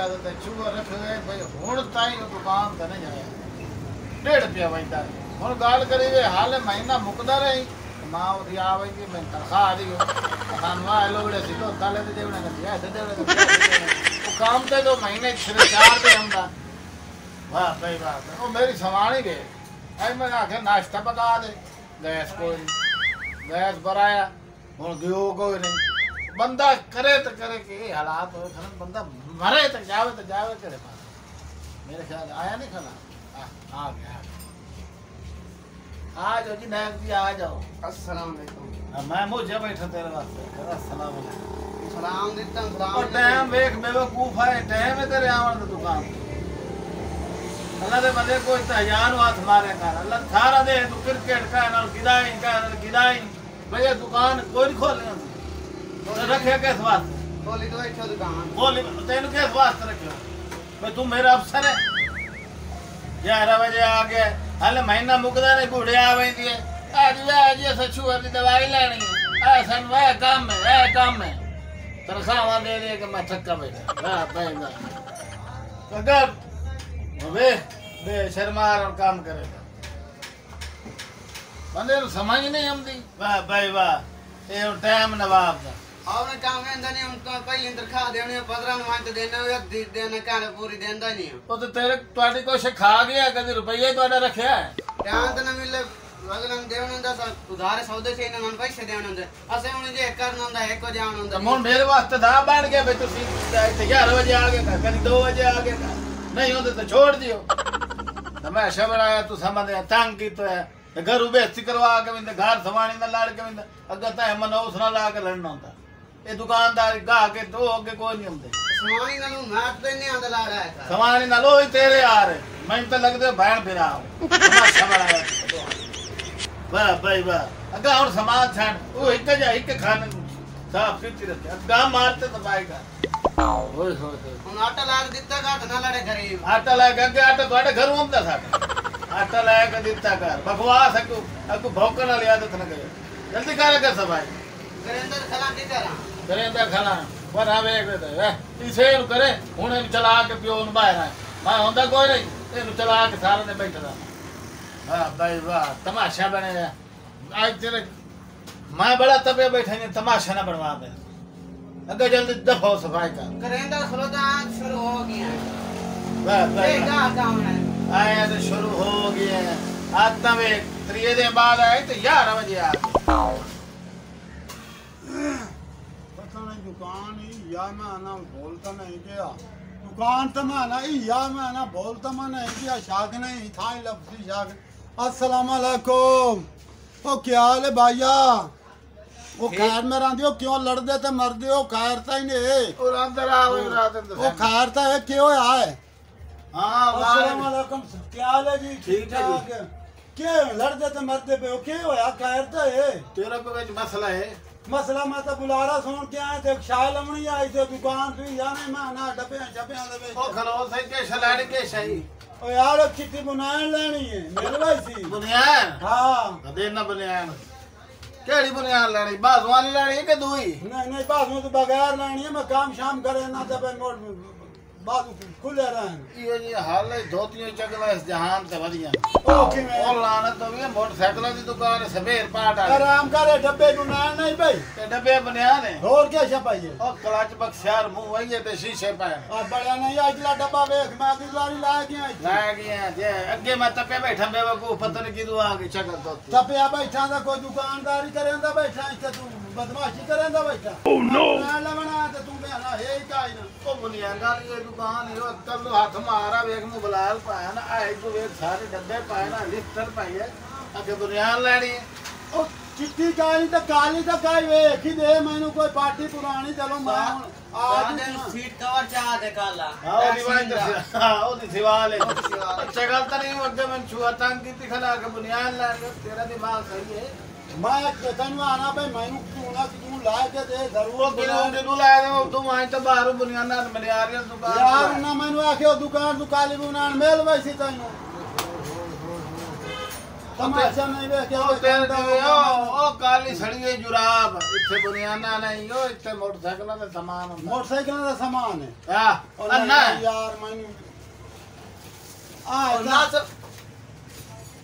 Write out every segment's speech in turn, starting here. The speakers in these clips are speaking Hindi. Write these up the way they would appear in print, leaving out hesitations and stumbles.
तो चूहो रख गए भाई हुण ताईं दुकान ते नहीं आया 1.5 रुपया वंदा हुण गाल करी वे हाल महीना मुकदा रही मां उठी आ वई मैं तनख्वाह दी तनख्वाह लोड़े सीधो ताले ते देवणे ने दिया दे देवणे वो काम ते तो महीने 4 पे हमदा वाह भाई वाह वो मेरी सवाणी गए आई मैं आखे नाश्ता पका दे गैस कोई गैस भराया हुण गयो कोई नहीं बंदा करे तो करे के हालात हो बंदा मरे तो जावे करे पास मेरे ख्याल आया नहीं खाना आ गया आ जाओ जी नायक जी आ जाओ अस्सलाम वालेकुम मैं मुझे बैठा तेरे वास्ते अस्सलाम वालेकुम सलाम देता सलाम और टाइम देख बेवकूफ है टाइम है तेरे आवन दी दुकान अल्लाह दे बंदे को तहयान हाथ मारे कर अल्लाह सारा दे तू क्रिकेट का नाल गिदाई भैया दुकान कोई खोले तो रखे किस वास्ते खोली तो अच्छा दुकान खोली तेन किस वास्ते रखियो भाई तू मेरा अफसर है 11 बजे आ गया हाले महीना मुकदा नहीं बूढ़े आ वेंदी है आज सचू वाली दवाई लेनी है सन वह काम है तनख्वाह दे के मैं थका बैठा वाह भाई वाह अगर वे बेशर्मार और काम करेगा बंदे को समझ नहीं आती वाह भाई वाह ये टाइम नवाब का आपने काम है नहीं हम तो पहले तनखा देने 15 मान तो देना या देना का पूरी देंदा नहीं वो तो तेरे ਤੁਹਾਡੀ को खा गया कभी रुपया ਤੁਹਾਡਾ रखया है ध्यान तो न मिले अगला देवन ਹੁੰਦਾ उधार सौदे से इन्हां ਨੂੰ पैसे देवन ਹੁੰਦੇ असे ਹੁਣ जे करना ਹੁੰਦਾ एक को जान ਹੁੰਦਾ मोन मेरे वास्ते दा बन गया बे तुसी 11 बजे आ गए कभी 2 बजे आ गए नहीं होते तो छोड़ दियो तमाशा बनाया तू समझ तंग की तो है घर बेइज्जती करवा के विंदे घर सवाणी ना लड़ के विंदे अगर ता मनोस ना ला के लड़ना होता ये दुकानदार गा के तो आगे कोई नहीं होंदे सवाणी नालों नाच पे नहीं आंदा लाड़ा है सवाणी नालों ही तेरे यार मैं तो लगदे भैन फिरा तमाशा बनाया वाह भाई वाह अगर और समाज छाड़ वो एक खाने साफ सुथरी रहते अगा मारते तो पाएगा ओए होए उन आटा ला दित्ता का ना लड़े गरीब आटा ला के आटा ਤੁਹਾਡੇ ਘਰੋਂ ਆਉਂਦਾ ਸਾਡਾ आटा ला के दित्ता कर बकवास अकु भौंकण वाली आदत न करे जल्दी कर के सफाई करेंदर खला की करा करेंदर खला पर आवे तो इसे करे हुने चला के पियो न बाहर है मैं होंदा कोई नहीं एनु चला के सारे ने बैठा हां भाई वाह तमाशा बने आज तेरे मैं बड़ा तबे बैठे ने तमाशा ना बनवा दे अगर जल्दी दफा सफाई कर करेंदर खलोदा शुरू हो गया वाह भाई का काम है आया तो शुरू हो गया आज तब 3 दिन बाद आए तो 11 बजे आ पता नहीं दुकान ही या मैं आना बोलता नहीं गया दुकान तो मैं आना ही या मैं आना बोलता मैं नहीं गया शाक नहीं था लफ्जी शाक अस्सलाम वालेकुम ओ क्या हाल है भैया वो खैर में रहंदी हो क्यों लड़दे ते मरदे हो खैर ता ही नहीं और अंदर आओ रात वो खैर ता है क्यों है हाँ अस्सलाम वालेकुम क्या हाल है जी ठीक ठाक क्या लड़ते तो मरते पे हो क्या होया खैर तो है तेरा कोई मसला है मसला मैं तो बुला रहा सुन क्या है देख शाल हमनी आई थे दुकान पे जाने मैं ना डब्बे दबे ओ खलो सही के सलाड़ी के सही ओ यार चिट्ठी बुनियान लेनी है मेरे भाई सी बुनियान हां देना बुनियान केड़ी बुनियान लेनी बाजू वाली लेनी है कि दूई नहीं बाजू तो बगैर लेनी है मैं काम शाम करे ना जब मोड़ बाजू खुले रहन ये हाल है धोतियों चगला इस जहान से बढ़िया ओके मैं और लानत तो ये मोटरसाइकिल की दुकान है सवेर पाट आ आराम करे डब्बे बुनियान नहीं भाई ये डब्बे बुनियान है और क्या छपाइए और क्लच बक्सियार मुंह वही ते शीशे पाए और बड़ा नहीं अगला डब्बा देख मैं गुजारी ला गया जे आगे मैं तपे बैठा बेवकूफ पता नहीं किदू आ गई चक्कर तो तपे आ बैठा था कोई दुकानदारी करेंदा बैठा इस तू बदमाशी करेंदा बैठा ओह नो ना बना तो तू बेना है काई ना ओ बुनियान गाली दुकान है कल हाथ मारा वेख मु बलाल पाया ना आई को वेख सारे डब्बे पाए ना लिस्टर पाई है आगे बुनियान लेनी है ओ चिट्ठी काली तो काई वेख ही दे मैनू कोई पार्टी पुरानी चलो मैं आज सीट कवर चाह दे काला हां ओ दीवार हां ओ दीवार है चगल तो नहीं अगे मैं छुआ तंग की खला के बुनियान ले तेरा दिमाग सही है मैं तनु आना भाई मैनू तू ना तू ला के दे जरूर तू ला दे तू वहां तो बाहर बुनियान ना मिल यार दुकान यार ना मैनू आखे दुकान तू काली बुनियान मेल वैसी तनु तमाशा नहीं वे क्या ओ काली सड़ी हुई जुराब इत्थे बुनियाना नहीं ओ इत्थे मोटरसाइकिल दा सामान होंदा मोटरसाइकिल दा सामान है हां अन्ना यार मैंने और ना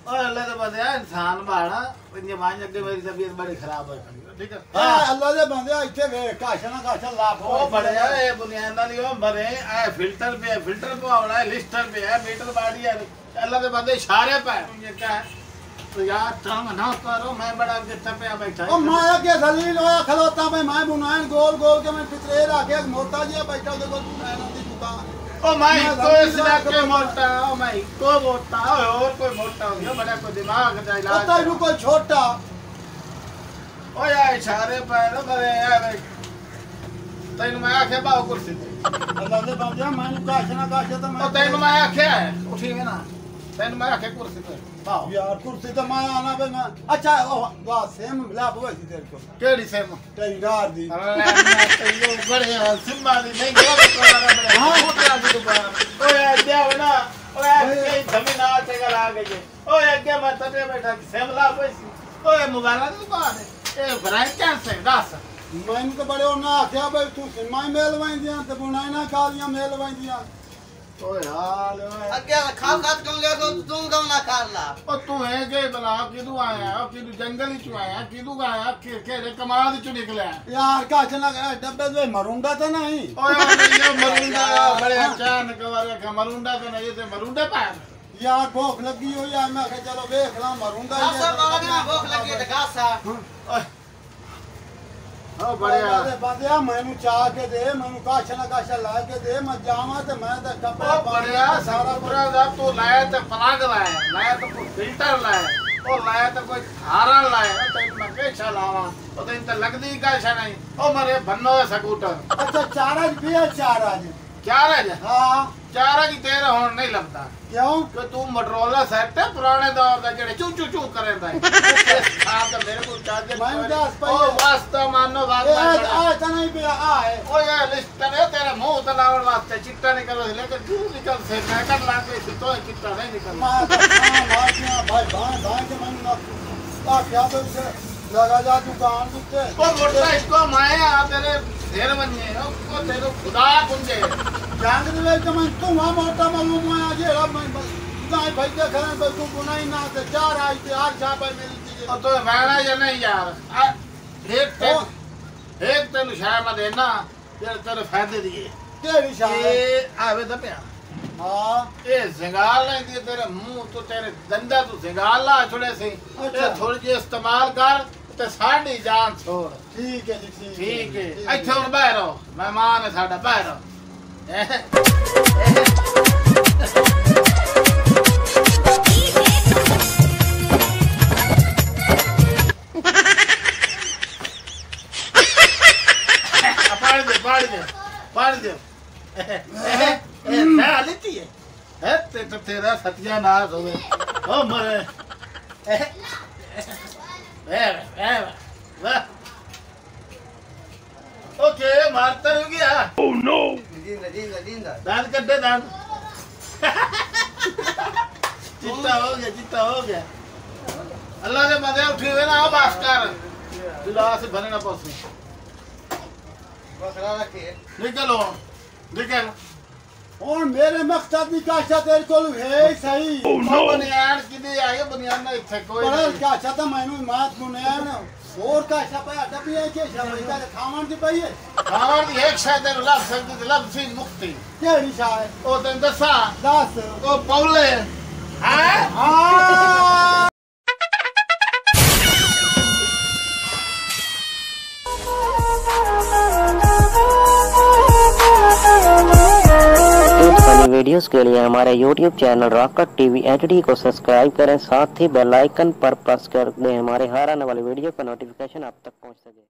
ओ अल्लाह दे बंदे इंसान बाड़ा इन्ने मां अगे मेरी तबीयत बड़ी खराब है ठीक है हां अल्लाह दे बंदे इत्थे वे काशा ना काशा लाभ ओ बड़े ए बुनियाना नहीं ओ मरे ए फिल्टर पे आवड़ा है लिस्टर पे है मीटर बाड़ी है अल्लाह दे बंदे इशारे पे ये क्या है तो यार तंग ना करो मैं बड़ा गिट्टा पे बैठा ओ माया के जलील होया खलोता में मैं बुनाएं गोल गोल के मैं पितरे रखे मोटा जी बैठा उधर गोल बुनाएं दी दुकान ओ मैं तो इसला के मोटा ओ मैं को मोटा और कोई मोटा हो गया बड़ा को दिमाग का इलाज पता ही कोई छोटा ओ यार इशारे पे ना बड़े यार तैन मैं आखे बाओ कुर्सी पे अल्लाह दे बंदे मैं काशा ना काशा तो मैं ओ तैन मैं आखे उठेंगे ना तैन मैं आखे कुर्सी पे बाओ यार कुर्सी तो मैं आना भाई मैं अच्छा ओ वाह सेम मिला हुआ थी तेरे को केड़ी सेम तेरी नार दी अरे ये बड़े सिम्मा दी नहीं गो बड़ा हां उठा दी दोबारा ओ यार जाओ ना ओ यार कहीं जमीन आ ते गला गई ओ आगे मैं तबे बैठा सेमला पैसी ओ मोबाइल दी दुकान है ए भराई कैसे दस मैंने तो बड़े ना आख्या भाई तू सिम्मा मेल वाई दिया ते बुनाई ना कालियां मेल वाई दिया ओ यार अगे खा खात कर ले तो तुम कम ना कर ला ओ तू है के बला किदू आया किदू जंगल ही आया किदू आया के कमाल चु निकला यार का चना डब्बे में मरूंगा तो नहीं ओ यार ये मरूंगा बड़े अचानक वाले का मरूंगा तो नहीं ते मरूंगा पार यार भूख लगी हो यार मैं कह चलो देख ला मरूंगा सब आगे भूख लगी है घासा ओ बढ़िया बंदिया मैनू चाह के दे मैनू काशा ना काशा ला के दे मैं जावा ते मैं ते कपड़ा बढ़िया सारा पूरा जब तू लाया तो पलंग लाया तो कोई फिल्टर लाया ओ लाया तो कोई हारा लाया तो मैं कैसा लावा ओ तो इनते लगदी कैसा नहीं ओ मरे भन्नो स्कूटर अच्छा चार्ज भी है चार्ज क्या रह हां चारा की तेरे होन नहीं लगता क्यों कि तू मोटरोला सेट है पुराने दौर का जेड़े चू चू चू करेंदा है आप तो मेरे को चार्जर मैं उदास पे ओ वास्ता मानो बात आ ता नहीं पे आ है ओ ये लिस्ट है तेरे मुंह तो लावण वास्ते चिट्टा निकल लेकिन तू निकल से मैं कर लागे तो चिट्टा नहीं निकल मां मां भाई भाई के मन ना क्या तो लगा जा दुकान पे ओ मोटा इसको माया तेरे ढेर बनिए ओ तेरे खुदा कुंजे जान दे के मैं तू वहां मोटा मालूम है जेड़ा मैं दाई भाई के घर में तू बुनाई ना ते चार आई ते आर छापे मिलती है ओ तो वाला या नहीं यार एक तेन शाय में देना ये तेरे फायदे दिए केड़ी शाय ये आवे तो पे हां ये सिंगार नहीं दिए तेरे मुंह तो तेरे दंदा तू सिंगार ला छोड़े से ये थोड़ी जी इस्तेमाल कर ते साडी जान छोड़ ठीक है जी ठीक है इथे हुन बाहर आओ मेहमान है साडा बाहर आओ पाड़ दे मैं लेती है तो तेरा सत्यानाश हो गया ओ मरे ओके मारता हो गया ओह नो जिंदा दान कर दे दान चिट्टा हो गया अल्लाह ने मदे उठी हुए ना बास कर दुला से भरना पड़े बकरा रखे निकलो निकल और मेरे मकसद की काशा तेरे को है सही बुनियाद किदी आगे बुनियाद ना इथे कोई पर काशा तो मैनू मात बुनियाद ना और काशा पे अटक है के शब्द खावन दी पई है खावन दी एक शायद लफ्ज सकती लफ्ज से मुक्ति केड़ी शाय ओ तन दसा 10 ओ पौले हां वीडियोस के लिए हमारे YouTube channel rocket TV HD को सब्सक्राइब करें, साथ ही बेल आइकन पर प्रेस कर दें हमारे हर आने वाली वीडियो का नोटिफिकेशन आप तक पहुंच सके।